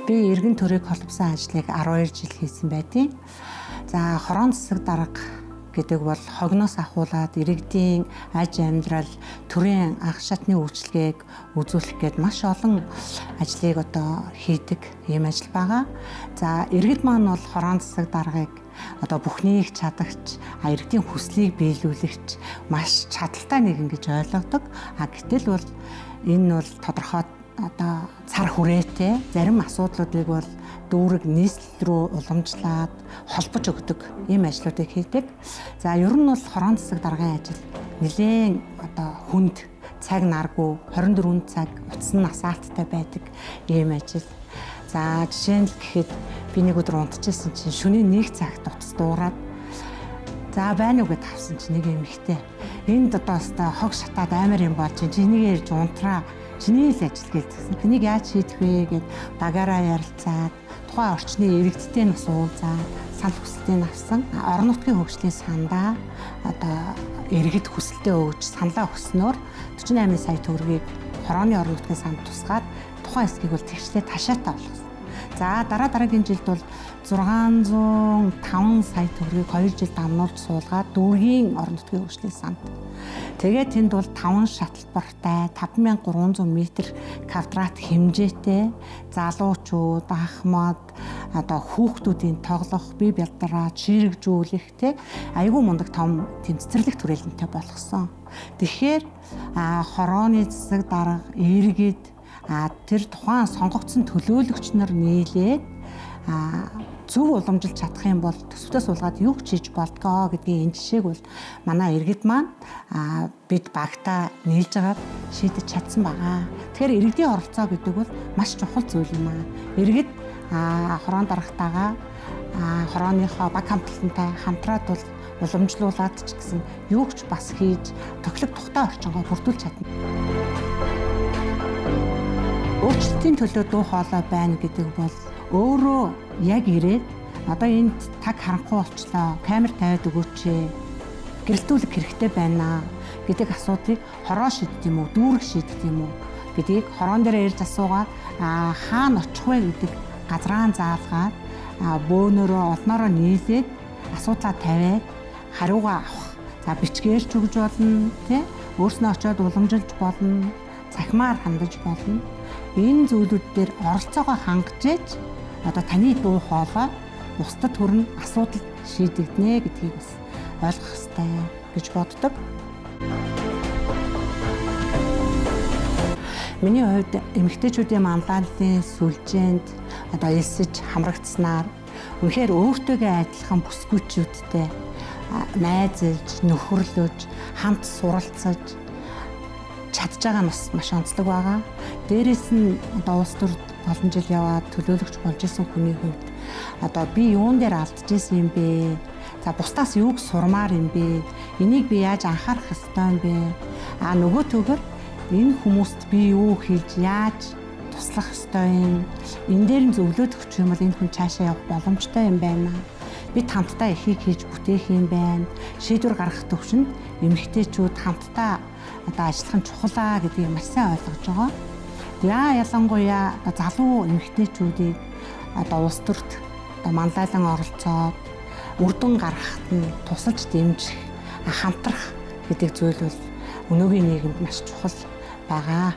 Би эргэн төрийг холбосон ажлыг 12 жил хийсэн байдیں۔ За хорон засаг дарга гэдэг бол хогноос ахуулаад иргэдийн аж амьдрал, төрийн анх шатны үйлчилгээг үзүүлэх гээд маш олон ажлыг одоо хийдэг ийм ажил байгаа. За иргэд маань бол хорон засаг даргаыг одоо бүхнийг чадагч, иргэдийн хүслийг биелүүлэгч маш чадaltaй нэгэн гэж ойлгодог. Гэтэл бол энэ бол тодорхой одоо цар хүрээтэй зарим асуудлуудыг бол дүүрэг нийслэл рүү уламжлаад холбож өгдөг ийм ажлуудыг хийдэг. За ер нь бол хорон засаг даргын ажил нэлээд одоо хүнд, цаг наргүй 24 цаг утсан насаалттай байдаг ийм ажил. За жишээ нь гэхэд би нэг өдөр унтчихсан чинь шөнийн 1 цагт утас дуураад за байна уу гэд авсан чинь нэг эмэгтэй энд одоо хог шатаад амар юм болж чиний ярьж унтраа чиний л ажил гэлсэн. Тэнийг яаж шийдэх вэ гэд багаараа ярилцаад тухайн орчны иргэдтэй нас уулзаад санал хүсэлтийг авсан. Орон нутгийн хөгжлийн сандаа одоо иргэд хүсэлтээ өгж саналаа өгснөөр 48 сая төгрөгийг хорооны орон нутгийн санд тусгаад тухайн хэсгийг бол тэгшлээ ташаатаа болгосон. За дараагийн жилд бол 605 сая төгрөгийг 2 жил дамнуулж суулгаад дүүргийн орон нутгийн хөгжлийн санд. Тэгээд тэнд бол 5 шатлбартай 5300 м квадрат хэмжээтэй залуучууд, ахмад, одоо хүүхдүүдийн тоглох, бие бядараа чирэгжүүлэх айгүй мундаг том тэмцэрлэг түрээлэнтэй болгосон. Тэгэхээр хорооны засаг дарга, иргэд тэр тухайн сонгогдсон төлөөлөгч нар нийлээд зөв уламжилж чадах юм бол төсвтөө суулгаад юу ч хийж болдгоо гэдгийн энэ жишээг бол манай иргэд маань бид багтаа нийлж агаад шийдэж чадсан байгаа. Тэгэхээр иргэдийн оролцоо гэдэг бол маш чухал зүйл юм аа. Иргэд хорон даргатайгаа хорооныхоо баг хамтлагтай хамтраад бол уламжлуулаад ч гэсэн юу ч бас хийж төглөг тухтай орчингоо бүрдүүлж чадна. Өөрчлөлтийн төлөө дуу хоолой байна гэдэг бол өөрөө яг ирээд одоо энд таг харанхуй болчлоо, камер тавиад өгөөч, гэрэлтүүлэх хэрэгтэй байна гэдэг асуудыг хороо шийдэх юм уу, дүүрэг шийдэх юм уу гэдгийг хороон дээр ярьж асуугаад хаана очих вэ гэдэг газраан заалгаад бөөнөрөө олноороо нийлээд асуудлаа тавиад хариугаа авах. За бичгээрч өгж болно, өөрснөө очиод уламжилж болно, цахимаар хандаж болно. Энэ зүйлүүд дээр оролцоогоо хангаж ээж одоо таны дуу хоолой бусдад хүрэн асуудал шийдэгдэнэ гэдгийг бас ойлгох хэрэгтэй гэж боддог. Миний хувьд эмэгтэйчүүдийн манлайллын сүлжээнд одоо элсэж хамрагдсанаар үнэхээр өөртөөгөө адилхан бүсгүйчүүдтэй найзалж, нөхөрлөж, хамт суралцаж чадж байгаа нь бас маш онцлог байгаа. Дээрээс нь одоо улс төрд олон жил яваад төлөөлөгч болж исэн хүний хувьд одоо би юун дээр алдчихсан юм бэ? За бусдаас юуг сурмаар юм бэ? Энийг би яаж анхаарах ёстой юм бэ? Нөгөө төгөр энэ хүмүүст би юу хийж яаж туслах ёстой юм? Энэ дээр нь зөвлөд өгч юм бол энэ хүн цаашаа явах боломжтой юм байна. Бид хамтдаа ихийг хийж бүтээх юм байна. Шийдвэр гаргах төвшөнд эмэгтэйчүүд хамтдаа одоо ажиллах нь чухал гэдгийг маш сайн ойлгож байгаа. Ялангуяа залуу эмэгтэйчүүдийг одоо улс төрт одоо манлайлан оролцоод үрдэн гаргахад нь тусалж дэмжих, хамтрах гэдэг зүйл бол өнөөгийн нийгэмд маш чухал байгаа.